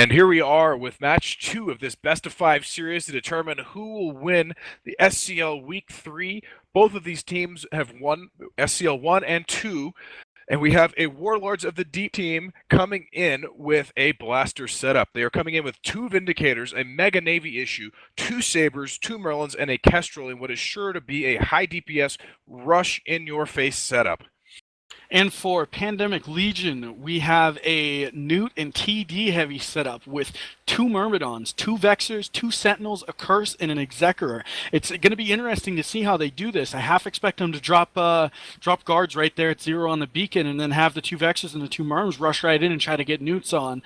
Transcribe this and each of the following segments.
And here we are with match 2 of this best-of-5 series to determine who will win the SCL Week 3. Both of these teams have won SCL 1 and 2. And we have a Warlords of the Deep team coming in with a blaster setup. They are coming in with 2 Vindicators, a Mega Navy issue, 2 Sabers, 2 Merlins, and a Kestrel in what is sure to be a high DPS rush-in-your-face setup. And for Pandemic Legion, we have a Newt and TD heavy setup with 2 Myrmidons, 2 Vexers, 2 Sentinels, a Curse, and an Executor. It's going to be interesting to see how they do this. I half expect them to drop guards right there at 0 on the beacon, and then have the 2 Vexers and the 2 Myrms rush right in and try to get Newts on.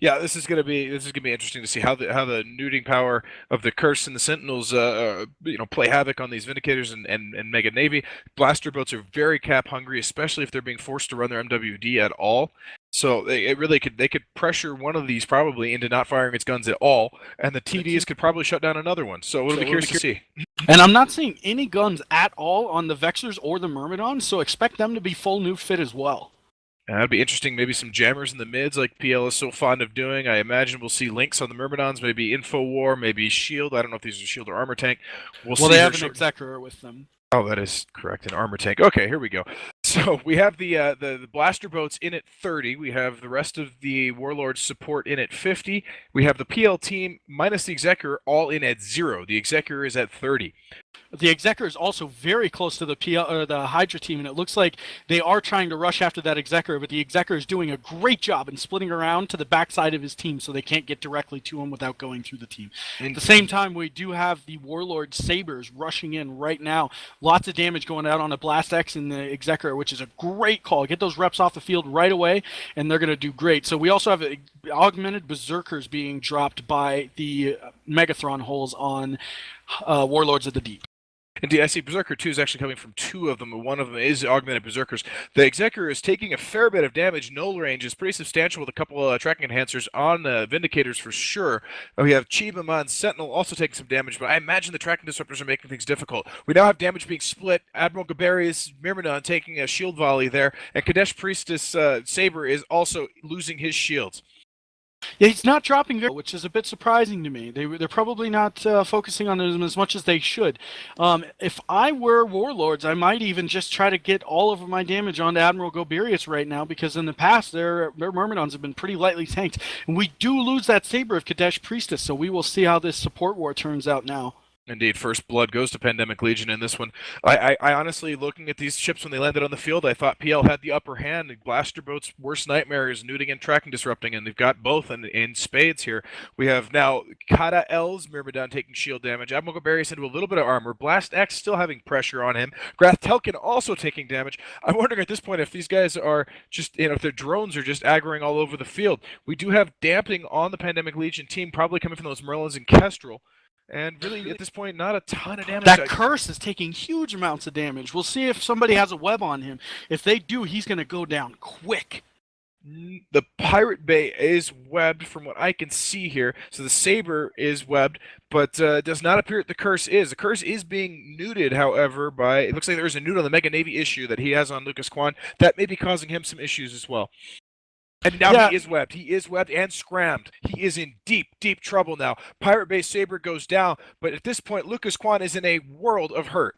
Yeah, this is gonna be interesting to see how the neuting power of the Curse and the Sentinels play havoc on these Vindicators and Mega Navy. Blaster boats are very cap hungry, especially if they're being forced to run their MWD at all. So they could pressure one of these probably into not firing its guns at all, and the TDs could probably shut down another one. So it'll be curious to see. And I'm not seeing any guns at all on the Vexers or the Myrmidons, so expect them to be full nuke fit as well. That'd be interesting. Maybe some jammers in the mids, like PL is so fond of doing. I imagine we'll see links on the Myrmidons, maybe Infowar, maybe Shield. I don't know if these are Shield or Armor Tank. Well, they have an Executor with them. Oh, that is correct, an Armor Tank. Okay, here we go. So we have the blaster boats in at 30. We have the rest of the Warlords support in at 50. We have the PL team minus the Executor all in at 0. The Executor is at 30. The Executor is also very close to the PL or the Hydra team, and it looks like they are trying to rush after that Executor, but the Executor is doing a great job in splitting around to the backside of his team so they can't get directly to him without going through the team. At the same time, we do have the Warlord Sabers rushing in right now. Lots of damage going out on the Blast X and the Executor, which is a great call. Get those reps off the field right away, and they're going to do great. So we also have augmented Berserkers being dropped by the Megathron holes on Warlords of the Deep. Indeed, I see Berserker 2 is actually coming from 2 of them, and one of them is Augmented Berserkers. The Executor is taking a fair bit of damage. Null range is pretty substantial with a couple of tracking enhancers on the Vindicators for sure. We have Chibamon Sentinel also taking some damage, but I imagine the tracking disruptors are making things difficult. We now have damage being split. Admiral Gabarius Myrmidon taking a shield volley there, and Kadesh Priestess Saber is also losing his shields. Yeah, he's not dropping very, which is a bit surprising to me. They're probably not focusing on him as much as they should. If I were Warlords, I might even just try to get all of my damage onto Admiral Goberius right now, because in the past their Myrmidons have been pretty lightly tanked. And we do lose that Saber of Kadesh Priestess, so we will see how this support war turns out now. Indeed, first blood goes to Pandemic Legion in this one. I honestly, looking at these ships when they landed on the field, I thought PL had the upper hand. The blaster boats' worst nightmare is neuting and tracking disrupting, and they've got both in spades here. We have now Kata L's Myrmidon taking shield damage. Admiral Gabarius into a little bit of armor. Blast X still having pressure on him. Grath Telkin also taking damage. I'm wondering at this point if these guys are just, if their drones are just aggroing all over the field. We do have damping on the Pandemic Legion team, probably coming from those Merlins and Kestrel. And really, at this point, not a ton of damage. That Curse is taking huge amounts of damage. We'll see if somebody has a web on him. If they do, he's going to go down quick. The Pirate Bay is webbed from what I can see here. So the Saber is webbed, but it does not appear that the Curse is. The Curse is being neuted, however, by... It looks like there is a neut on the Mega Navy issue that he has on Lucas Kwan. That may be causing him some issues as well. And now he is webbed. He is webbed and scrammed. He is in deep, deep trouble now. Pirate Bay Saber goes down, but at this point, Lucas Kwan is in a world of hurt.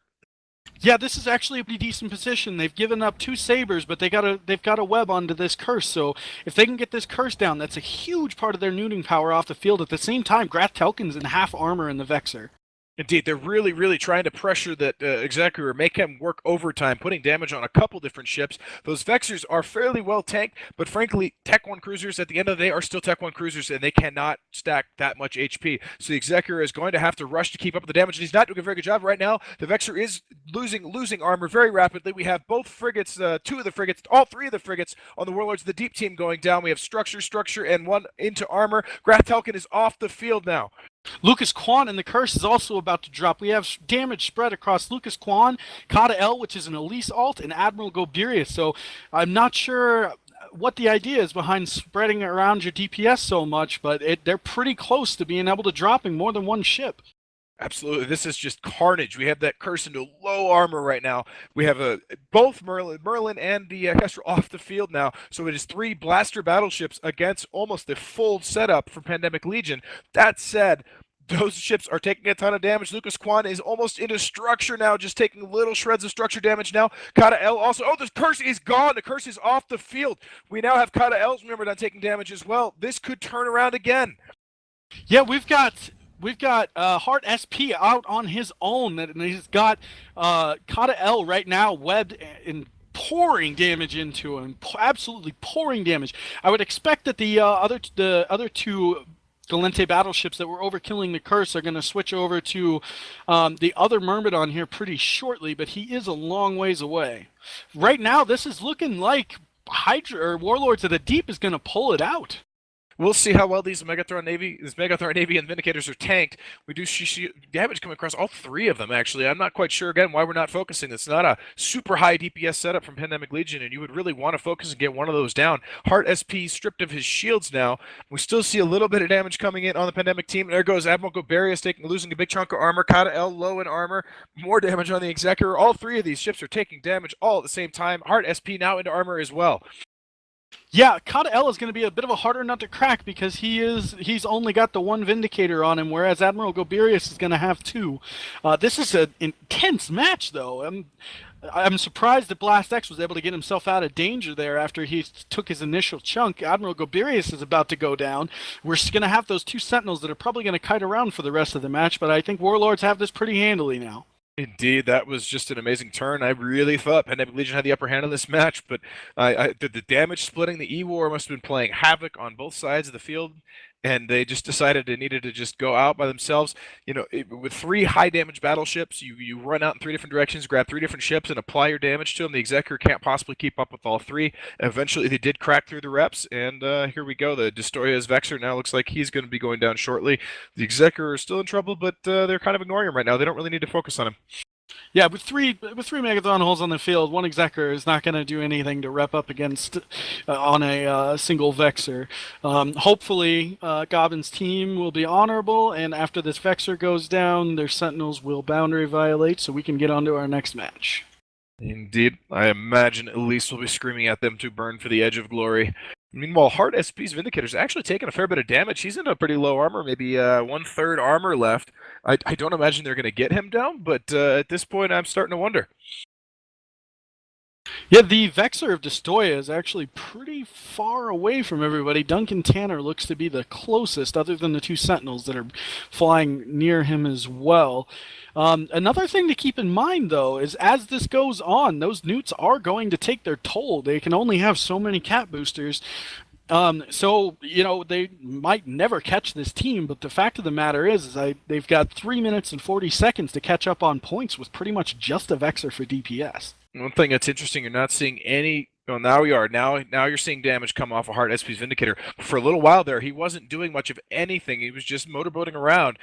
Yeah, this is actually a pretty decent position. They've given up 2 Sabers, but they've got a web onto this Curse. So if they can get this Curse down, that's a huge part of their neuting power off the field. At the same time, Grath Telkin's in half armor in the Vexer. Indeed, they're really, really trying to pressure that Executor, make him work overtime, putting damage on a couple different ships. Those Vexers are fairly well tanked, but frankly, Tech 1 cruisers at the end of the day are still Tech 1 cruisers, and they cannot stack that much HP. So the Executor is going to have to rush to keep up with the damage, and he's not doing a very good job right now. The Vexer is losing armor very rapidly. We have both frigates, 2 of the frigates, all 3 of the frigates on the Warlords of the Deep team going down. We have structure, and 1 into armor. Grath Telkin is off the field now. Lucas Kwan and the Curse is also about to drop. We have damage spread across Lucas Kwan, Kata L, which is an Elise alt, and Admiral Goberius. So I'm not sure what the idea is behind spreading around your DPS so much, but they're pretty close to being able to dropping more than 1 ship. Absolutely. This is just carnage. We have that curse into low armor right now. We have both Merlin and the Kestrel off the field now. So it is 3 blaster battleships against almost the full setup for Pandemic Legion. That said, those ships are taking a ton of damage. Lucas Kwan is almost into structure now, just taking little shreds of structure damage now. Kata L also. Oh, the curse is gone. The curse is off the field. We now have Kata L's, remember, not taking damage as well. This could turn around again. Yeah, we've got Heart SP out on his own, and he's got Kata L right now webbed and pouring damage into him, absolutely pouring damage. I would expect that the other two Galente battleships that were overkilling the curse are going to switch over to the other Myrmidon here pretty shortly, but he is a long ways away. Right now, this is looking like Hydra or Warlords of the Deep is going to pull it out. We'll see how well these Megathron Navy and Vindicators are tanked. We do see damage coming across all 3 of them, actually. I'm not quite sure, again, why we're not focusing. It's not a super high DPS setup from Pandemic Legion, and you would really want to focus and get one of those down. Heart SP stripped of his shields now. We still see a little bit of damage coming in on the Pandemic team. There goes Admiral Goberius losing a big chunk of armor. Kata L low in armor. More damage on the Executor. All 3 of these ships are taking damage all at the same time. Heart SP now into armor as well. Yeah, Kata L is going to be a bit of a harder nut to crack because he's only got the 1 Vindicator on him, whereas Admiral Goberius is going to have 2. This is an intense match, though. I'm surprised that Blast X was able to get himself out of danger there after he took his initial chunk. Admiral Goberius is about to go down. We're going to have those 2 Sentinels that are probably going to kite around for the rest of the match, but I think Warlords have this pretty handily now. Indeed, that was just an amazing turn. I really thought Pandemic Legion had the upper hand in this match, but the damage splitting, the E-War must have been playing havoc on both sides of the field, and they just decided they needed to just go out by themselves. You know, with 3 high damage battleships, you run out in 3 different directions, grab 3 different ships, and apply your damage to them. The Executor can't possibly keep up with all 3. Eventually, they did crack through the reps, and here we go. The Destroyer's Vexor now looks like he's going to be going down shortly. The Executor is still in trouble, but they're kind of ignoring him right now. They don't really need to focus on him. Yeah, with three Megathron holes on the field, 1 Executor is not going to do anything to rep up against on a single Vexor. Hopefully, Goblin's team will be honorable, and after this Vexor goes down, their Sentinels will boundary violate, so we can get on to our next match. Indeed. I imagine Elise will be screaming at them to burn for the edge of glory. Meanwhile, Heart SP's Vindicator's actually taken a fair bit of damage. He's in a pretty low armor, maybe 1/3 armor left. I don't imagine they're going to get him down, but at this point I'm starting to wonder. Yeah, the Vexor of Destoya is actually pretty far away from everybody. Duncan Tanner looks to be the closest, other than the 2 Sentinels that are flying near him as well. Another thing to keep in mind, though, is as this goes on, those newts are going to take their toll. They can only have so many cat boosters. So, you know, they might never catch this team, but the fact of the matter is they've got 3 minutes and 40 seconds to catch up on points with pretty much just a Vexor for DPS. One thing that's interesting, you're not seeing any... Well, now we are. Now you're seeing damage come off of Heart SP's Vindicator. For a little while there, he wasn't doing much of anything. He was just motorboating around.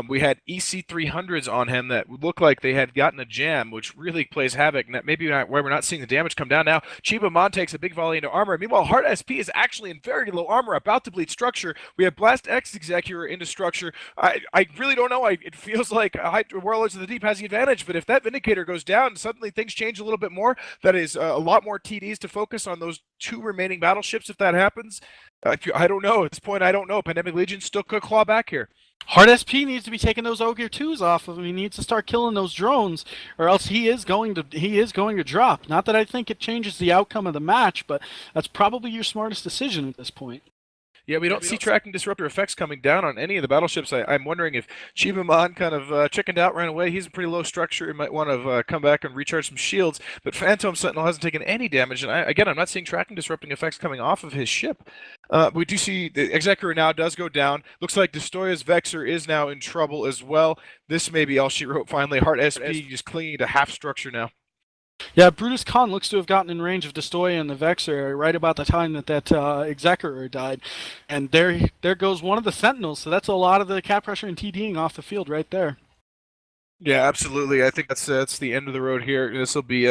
We had EC300s on him that looked like they had gotten a jam, which really plays havoc. And that maybe why we're not seeing the damage come down now. Chiba Mon takes a big volley into armor. Meanwhile, Heart SP is actually in very low armor, about to bleed structure. We have Blast X Executor into structure. I really don't know. It feels like Warlords of the Deep has the advantage, but if that Vindicator goes down, suddenly things change a little bit more. That is a lot more TDs to focus on those 2 remaining battleships if that happens. I don't know. At this point, I don't know. Pandemic Legion still could claw back here. Heart SP needs to be taking those Ogre 2s off of him. He needs to start killing those drones, or else he is going to drop. Not that I think it changes the outcome of the match, but that's probably your smartest decision at this point. Yeah, we don't see tracking disruptor effects coming down on any of the battleships. I'm wondering if Chibamon kind of chickened out, ran away. He's in pretty low structure. He might want to come back and recharge some shields. But Phantom Sentinel hasn't taken any damage. And I'm not seeing tracking disrupting effects coming off of his ship. We do see the Executor now does go down. Looks like Destoya's Vexor is now in trouble as well. This may be all she wrote finally. Heart SP just clinging to half structure now. Yeah, Brutus Khan looks to have gotten in range of Destoya and the Vexor right about the time that Executor died. And there goes one of the Sentinels, so that's a lot of the cap pressure and TDing off the field right there. Yeah, absolutely. I think that's the end of the road here. This will be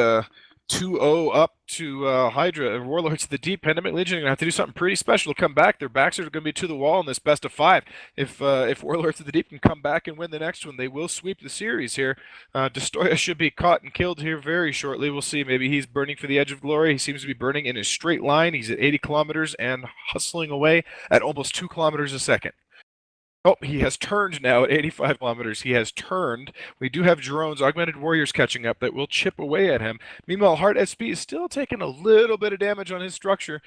2-0 up to Hydra and Warlords of the Deep. Pandemic Legion are going to have to do something pretty special to come back. Their backs are going to be to the wall in this best of 5. If Warlords of the Deep can come back and win the next one, they will sweep the series here. Destoya should be caught and killed here very shortly. We'll see. Maybe he's burning for the edge of glory. He seems to be burning in a straight line. He's at 80 kilometers and hustling away at almost 2 kilometers a second. Oh, he has turned now at 85 kilometers. He has turned. We do have drones, augmented warriors catching up that will chip away at him. Meanwhile, Hart SP is still taking a little bit of damage on his structure,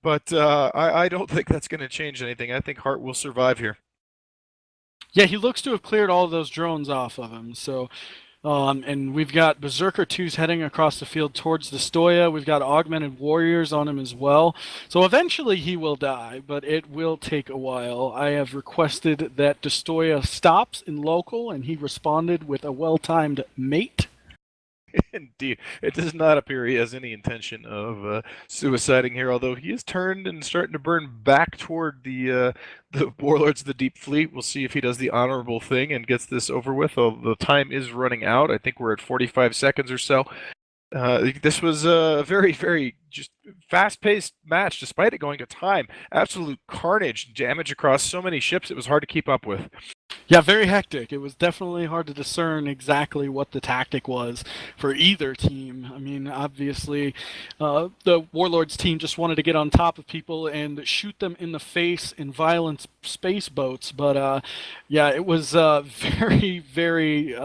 but I don't think that's going to change anything. I think Hart will survive here. Yeah, he looks to have cleared all of those drones off of him. So, and we've got Berserker 2s heading across the field towards the Stoya. We've got augmented warriors on him as well. So eventually he will die, but it will take a while. I have requested that Destoya stops in local, and he responded with a well-timed mate. Indeed. It does not appear he has any intention of suiciding here, although he is turned and starting to burn back toward the Warlords of the Deep Fleet. We'll see if he does the honorable thing and gets this over with. The time is running out. I think we're at 45 seconds or so. This was a very, very just fast-paced match, despite it going to time. Absolute carnage, damage across so many ships, it was hard to keep up with. Yeah, very hectic. It was definitely hard to discern exactly what the tactic was for either team. I mean, obviously, the Warlords team just wanted to get on top of people and shoot them in the face in violent space boats. But, yeah, it was very, very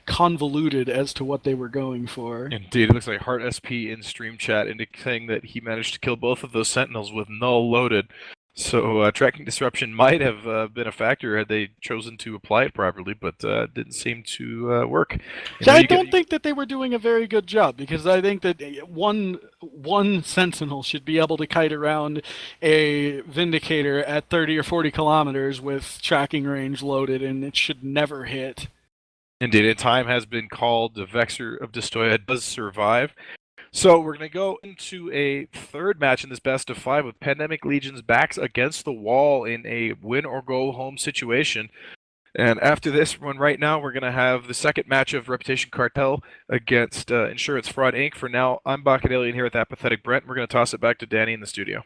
convoluted as to what they were going for. Indeed, it looks like Hart SP in stream chat indicating that he managed to kill both of those Sentinels with null loaded. So tracking disruption might have been a factor had they chosen to apply it properly, but didn't seem to work. Yeah, I don't think that they were doing a very good job, because I think that one Sentinel should be able to kite around a Vindicator at 30 or 40 kilometers with tracking range loaded, and it should never hit. Indeed, and time has been called. The Vexor of Destoya does survive. So we're going to go into a third match in this best of 5 with Pandemic Legion's backs against the wall in a win-or-go-home situation. And after this one right now, we're going to have the second match of Reputation Cartel against Insurance Fraud Inc. For now, I'm Bucket Alien here with Apathetic Brent. We're going to toss it back to Danny in the studio.